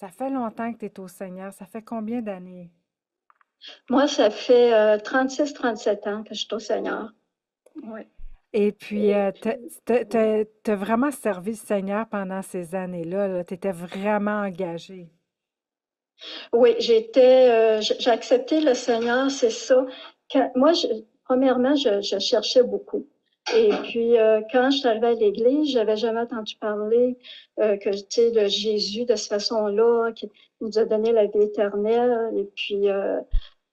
Ça fait longtemps que tu es au Seigneur. Ça fait combien d'années? Moi, ça fait 36-37 ans que je suis au Seigneur. Oui. Et puis, t'as vraiment servi le Seigneur pendant ces années-là, là. Tu étais vraiment engagé. Oui, j'ai accepté le Seigneur, c'est ça. Moi, premièrement, je cherchais beaucoup. Et puis, quand je suis arrivée à l'Église, j'avais jamais entendu parler que, tu sais, de Jésus de cette façon-là, qui nous a donné la vie éternelle. Et puis,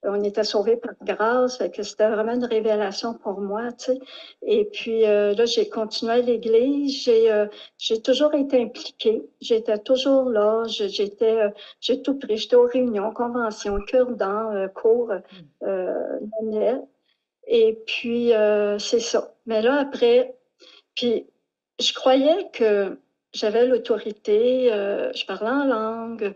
on était sauvés par grâce, fait que c'était vraiment une révélation pour moi, tu sais. Et puis là, j'ai continué à l'église, j'ai toujours été impliquée, j'étais toujours là, j'ai tout pris, j'étais aux réunions, conventions, cure-dents, cours manuels. Et puis c'est ça. Mais là après, puis je croyais que j'avais l'autorité, je parlais en langue,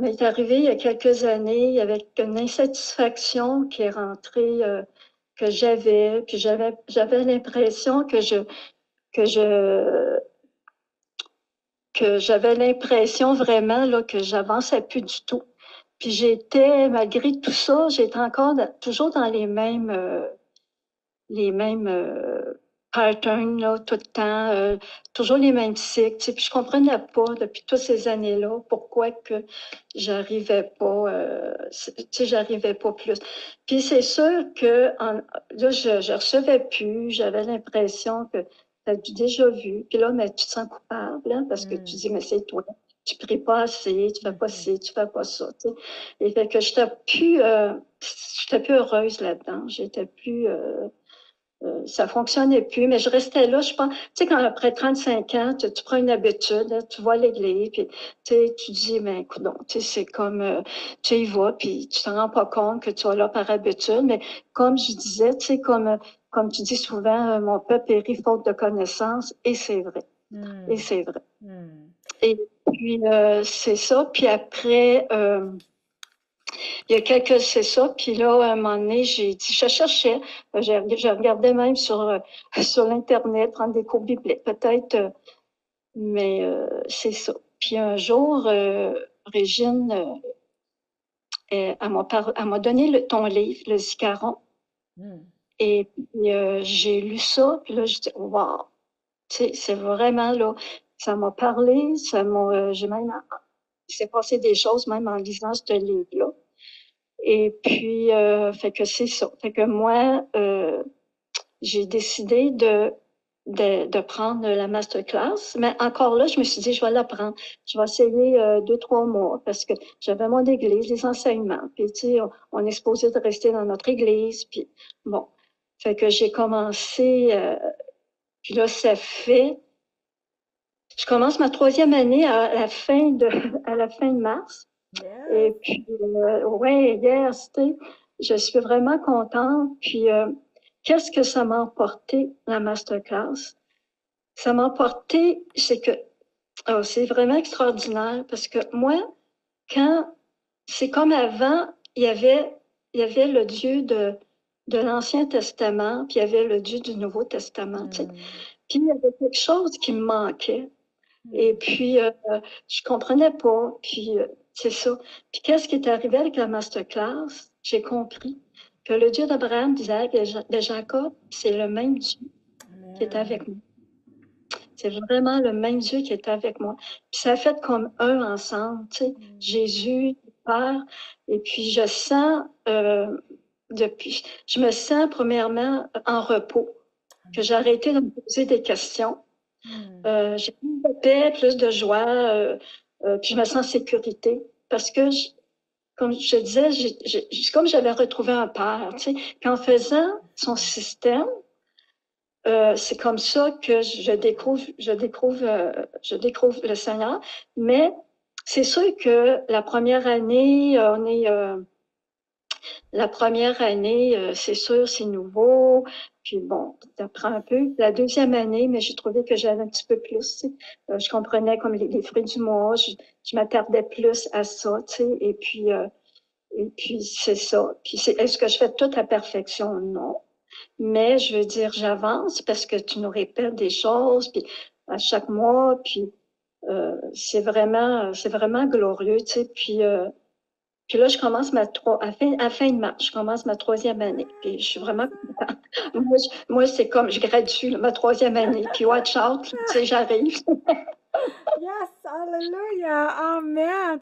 mais est arrivé il y a quelques années avec une insatisfaction qui est rentrée, que j'avais, puis j'avais l'impression que je, que j'avais l'impression vraiment là, que j'avançais plus du tout. Puis malgré tout ça, j'étais encore toujours dans les mêmes patterns là, tout le temps, toujours les mêmes cycles. Tu sais, puis je comprenais pas depuis toutes ces années-là pourquoi que tu sais, j'arrivais pas plus. Puis c'est sûr que là, je recevais plus, j'avais l'impression que tu as déjà vu. Puis là, mais tu te sens coupable hein, parce que tu Hmm. dis, mais c'est toi. Tu pries pas assez, tu fais pas Mhm. ci, tu fais pas ça. Tu sais. Et fait que j'étais plus heureuse là-dedans. J'étais plus, ça fonctionnait plus, mais je restais là, je pense. Tu sais, quand après 35 ans, tu prends une habitude, hein, tu vois l'église, puis tu dis, mais écoute, tu sais, c'est comme, tu y vas, puis tu t'en rends pas compte que tu vas là par habitude, mais comme je disais, tu sais, comme tu dis souvent, mon peuple périt faute de connaissance, et c'est vrai, et Hmm. c'est vrai. Hmm. Et puis, c'est ça, puis après, il y a quelques, c'est ça. Puis là, à un moment donné, j'ai dit, je cherchais, je regardais même sur l'Internet, prendre des cours bibliques, peut-être, mais c'est ça. Puis un jour, Régine, elle m'a donné ton livre, Le Zicaron, Hmm. et puis j'ai lu ça, puis là, je dis, wow, tu sais, c'est vraiment, là, ça m'a parlé, il s'est passé des choses même en lisant ce livre-là. Et puis, fait que c'est ça. Fait que moi, j'ai décidé de prendre la masterclass, mais encore là, je me suis dit, je vais la prendre. Je vais essayer 2, 3 mois parce que j'avais mon église, les enseignements. Puis, tu sais, on est supposé de rester dans notre église. Puis, bon. Fait que j'ai commencé, puis là, je commence ma 3e année à la fin de mars. Yes. Et puis, ouais, hier, c'était, je suis vraiment contente. Puis, qu'est-ce que ça m'a apporté, la masterclass? Ça m'a apporté, c'est que, oh, c'est vraiment extraordinaire parce que moi, quand, c'est comme avant, il y avait le Dieu de l'Ancien Testament, puis il y avait le Dieu du Nouveau Testament, tu sais. Hmm. Puis, il y avait quelque chose qui me manquait. Et Hmm. puis, je comprenais pas. Puis, c'est ça. Puis, qu'est-ce qui est arrivé avec la masterclass? J'ai compris que le Dieu d'Abraham, d'Isaac et de Jacob, c'est le même Dieu qui est Amen. avec moi. C'est vraiment le même Dieu qui est avec moi. Puis, ça a fait comme un ensemble, tu sais. Hmm. Jésus, le Père. Et puis, je me sens premièrement en repos, que j'ai Amen. arrêté de me poser des questions. Hmm. J'ai plus de paix, plus de joie, puis je me sens en sécurité. Parce que, comme je te disais, c'est comme j'avais retrouvé un père, tu sais, qu'en faisant son système, c'est comme ça que je découvre le Seigneur. Mais c'est sûr que la première année, c'est sûr, c'est nouveau. Puis bon, tu apprends un peu. La 2e année, mais j'ai trouvé que j'avais un petit peu plus. Tu sais. Je comprenais comme les fruits du mois. Je m'attardais plus à ça, tu sais. Et puis c'est ça. Puis est-ce que je fais tout à perfection? Non. Mais je veux dire, j'avance parce que tu nous répètes des choses, puis à chaque mois, puis c'est vraiment glorieux, tu sais. Puis là, je commence à fin de mars, je commence ma troisième année. Puis je suis vraiment contente. Moi, c'est comme, je gradue, là, ma troisième année. Puis watch out, tu sais, j'arrive. Yes, hallelujah, amen.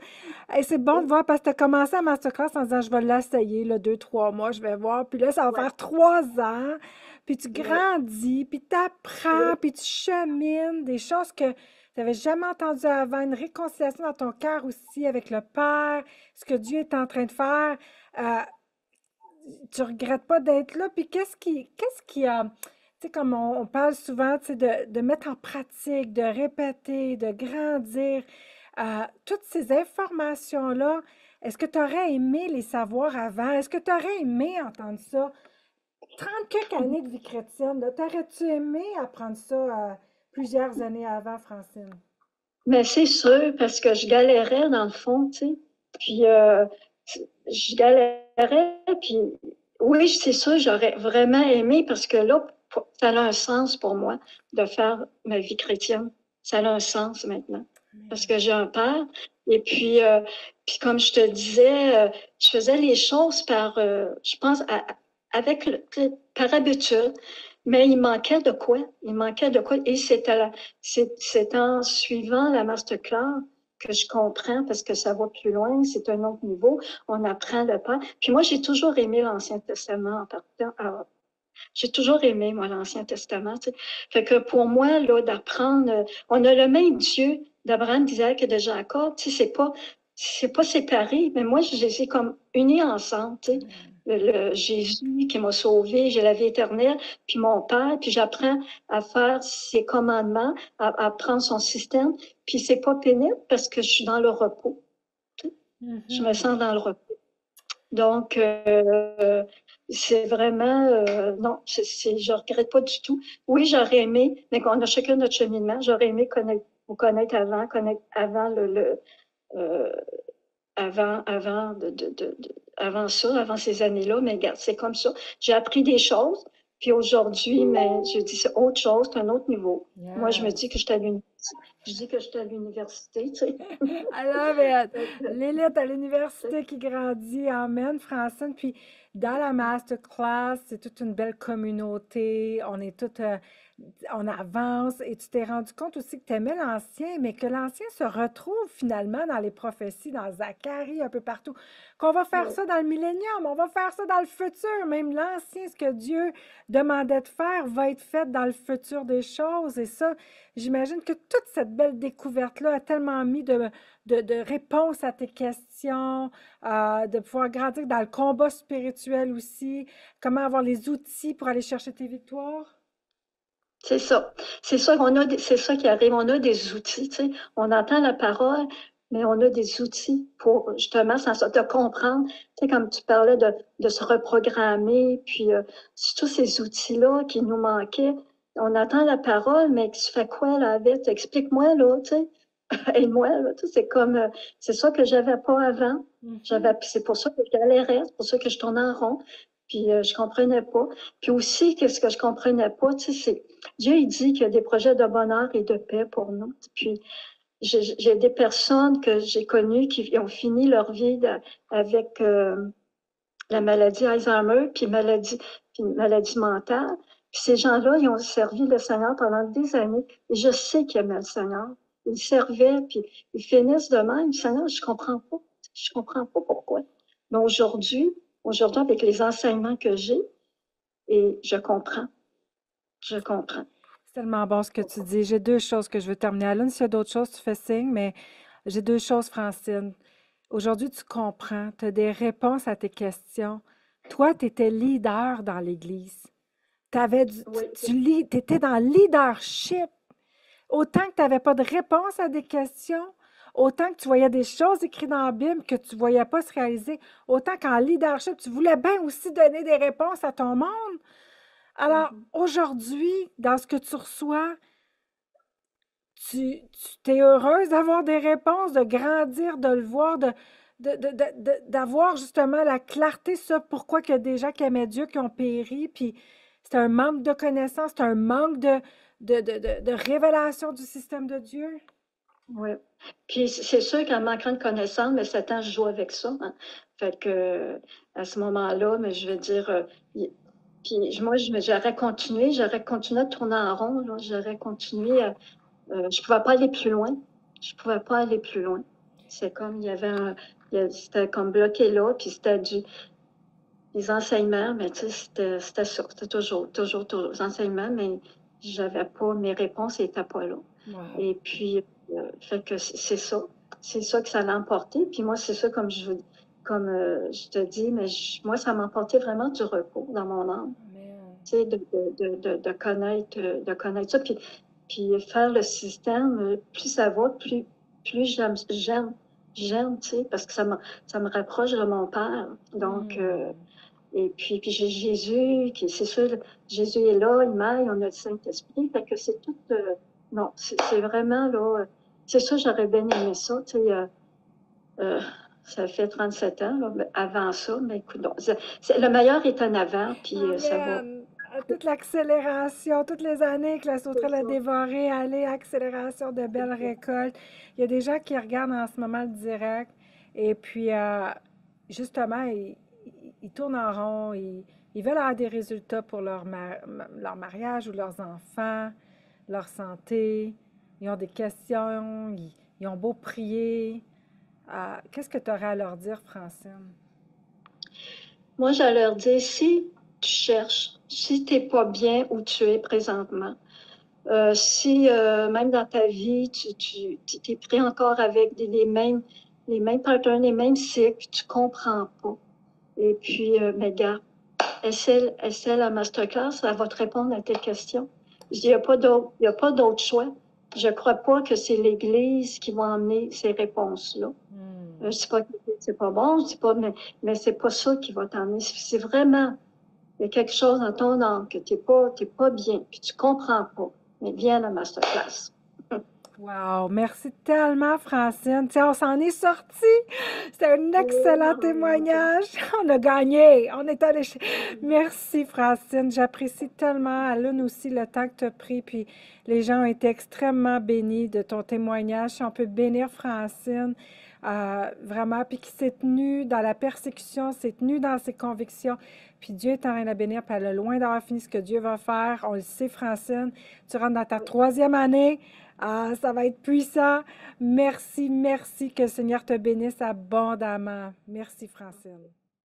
Et c'est bon de voir parce que tu as commencé à masterclass en disant je vais l'essayer, là, 2, 3 mois, je vais voir. Puis là, ça va Ouais, faire 3 ans. Puis tu ouais, grandis, puis tu apprends, ouais. puis tu chemines des choses que tu n'avais jamais entendues avant, une réconciliation dans ton cœur aussi avec le Père, ce que Dieu est en train de faire. Euh, Tu regrettes pas d'être là. Puis qu'est-ce qui a, tu sais, comme on parle souvent, tu sais, de mettre en pratique, de répéter, de grandir, toutes ces informations-là, est-ce que tu aurais aimé les savoir avant? Est-ce que tu aurais aimé entendre ça? 30 quelques années de vie chrétienne, là, t'aurais-tu aimé apprendre ça plusieurs années avant, Francine? Mais c'est sûr, parce que je galérais dans le fond, tu sais. Puis je galérais, puis oui, c'est sûr, j'aurais vraiment aimé, parce que là, ça a un sens pour moi de faire ma vie chrétienne. Ça a un sens maintenant. Parce que j'ai un père, et puis comme je te disais, je faisais les choses je pense, avec par habitude, mais il manquait de quoi? Il manquait de quoi? Et c'est en suivant la masterclass que je comprends, parce que ça va plus loin, c'est un autre niveau, on apprend le pas. Puis moi, j'ai toujours aimé l'Ancien Testament en partant. J'ai toujours aimé, moi, l'Ancien Testament, tu sais. Fait que pour moi, là, d'apprendre, on a le même Dieu d'Abraham, d'Isaac et de Jacob, tu sais, c'est pas séparé, mais moi, je les ai comme unis ensemble, tu sais. Le Jésus qui m'a sauvé, j'ai la vie éternelle, puis mon Père, puis j'apprends à faire ses commandements, à prendre son système, puis c'est pas pénible parce que je suis dans le repos, tu sais. Je me Mhm. sens dans le repos. Donc, c'est vraiment, non, je regrette pas du tout. Oui, j'aurais aimé, mais on a chacun notre cheminement. J'aurais aimé vous connaître avant euh, avant ça, avant ces années-là. Mais regarde, c'est comme ça. J'ai appris des choses, puis aujourd'hui, mais je dis c'est autre chose, c'est un autre niveau. Moi, je me dis Yes. que je dis que j'étais à l'université, tu sais. I love it. Fait que, L'élite à tu sais, l'université qui grandit. Amen, Francine. Puis dans la masterclass, c'est toute une belle communauté. On est toutes, on avance. Et tu t'es rendu compte aussi que tu aimais l'ancien, mais que l'ancien se retrouve finalement dans les prophéties, dans Zacharie, un peu partout. Qu'on va faire ouais. ça dans le millénium, on va faire ça dans le futur. Même l'ancien, ce que Dieu demandait de faire, va être fait dans le futur des choses. Et ça, j'imagine que toute cette belle découverte-là a tellement mis de réponses à tes questions, de pouvoir grandir dans le combat spirituel aussi, comment avoir les outils pour aller chercher tes victoires. C'est ça. C'est ça qui arrive. On a des outils, tu sais. On entend la parole, mais on a des outils pour justement de comprendre. Tu sais, comme tu parlais de se reprogrammer, puis c'est tous ces outils-là qui nous manquaient. On entend la parole, mais tu fais quoi là avec? Explique-moi là, tu sais. Aide-moi là. Tu sais, c'est ça que j'avais pas avant. Mhm. C'est pour ça que je galérais, c'est pour ça que je tournais en rond. Puis je comprenais pas. Puis aussi, qu'est-ce que je comprenais pas, tu sais, Dieu, il dit qu'il y a des projets de bonheur et de paix pour nous. Puis, j'ai des personnes que j'ai connues qui ont fini leur vie avec la maladie Alzheimer, puis maladie mentale. Puis ces gens-là, ils ont servi le Seigneur pendant des années. Et je sais qu'ils aimaient le Seigneur. Ils servaient, puis ils finissent de même. Seigneur, je comprends pas. Je comprends pas pourquoi. Mais aujourd'hui, avec les enseignements que j'ai, et je comprends. Je comprends. C'est tellement bon ce que tu dis. J'ai deux choses que je veux terminer. Alan, s'il y a d'autres choses, tu fais signe, mais j'ai deux choses, Francine. Aujourd'hui, tu comprends, tu as des réponses à tes questions. Toi, tu étais leader dans l'Église. Oui, Tu étais dans le leadership. Autant que tu n'avais pas de réponse à des questions, autant que tu voyais des choses écrites dans la Bible que tu ne voyais pas se réaliser, autant qu'en leadership, tu voulais bien aussi donner des réponses à ton monde. Alors, mhm. aujourd'hui, dans ce que tu reçois, tu t'es heureuse d'avoir des réponses, de grandir, de le voir, d'avoir justement la clarté sur pourquoi il y a des gens qui aimaient Dieu qui ont péri, puis c'est un manque de connaissance, c'est un manque de révélation du système de Dieu. Oui. Puis c'est sûr qu'en manquant de connaissances, mais 7 ans, je joue avec ça, hein. Fait que à ce moment-là, mais je veux dire, puis moi, j'aurais continué à tourner en rond, là, j'aurais continué à, je pouvais pas aller plus loin. Je pouvais pas aller plus loin. C'est comme, c'était comme bloqué là, puis les enseignements, mais tu sais, c'était ça. C'était toujours les enseignements, mais j'avais pas, mes réponses n'étaient pas là. Wow. Et puis, fait que c'est ça. C'est ça que ça l'a emporté. Puis moi, c'est ça, comme je te dis, mais moi, ça m'a emporté vraiment du repos dans mon âme. Amen. Tu sais, de connaître ça. Puis faire le système, plus ça va, plus j'aime, tu sais, parce que ça me rapproche de mon père. Donc, et puis j'ai Jésus, c'est sûr, Jésus est là, il m'aide, on a le Saint-Esprit, fait que c'est tout, non, c'est vraiment, là, c'est ça, j'aurais bien aimé ça, tu sais, ça fait 37 ans, là, mais avant ça, mais écoute, donc, le meilleur est en avant, puis ça va. Amen. Toute l'accélération, toutes les années que la C'est sauterelle a ça. dévoré, aller, accélération de belles récoltes. Il y a des gens qui regardent en ce moment le direct et puis justement, ils tournent en rond, ils veulent avoir des résultats pour leur mariage ou leurs enfants, leur santé. Ils ont des questions, ils ont beau prier. Qu'est-ce que tu aurais à leur dire, Francine? Moi, je leur dis, si tu cherches, si tu n'es pas bien où tu es présentement, si même dans ta vie, tu t'es pris encore avec les mêmes patterns, les mêmes cycles, tu comprends pas. Et puis, mais gars, essaie la masterclass, ça va te répondre à tes questions. Il n'y a pas d'autre, il y a pas d'autre choix. Je crois pas que c'est l'Église qui va emmener ces réponses-là. Je sais pas que c'est pas bon, je sais pas, mais c'est pas ça qui va t'emmener. C'est vraiment, il y a quelque chose dans ton âme que t'es pas bien, puis tu comprends pas. Mais viens à la masterclass. Wow, merci tellement, Francine. Tiens, on s'en est sorti. C'était un excellent témoignage. On a gagné. On est allé chez... Merci, Francine. J'apprécie tellement, Alune aussi, le temps que tu as pris. Puis les gens ont été extrêmement bénis de ton témoignage. Si on peut bénir Francine, vraiment, puis qui s'est tenue dans la persécution, s'est tenue dans ses convictions. Puis Dieu est en train de la bénir, puis elle est loin d'avoir fini ce que Dieu va faire. On le sait, Francine. Tu rentres dans ta 3e année. Ça va être puissant. Merci, merci. Que le Seigneur te bénisse abondamment. Merci, Francine.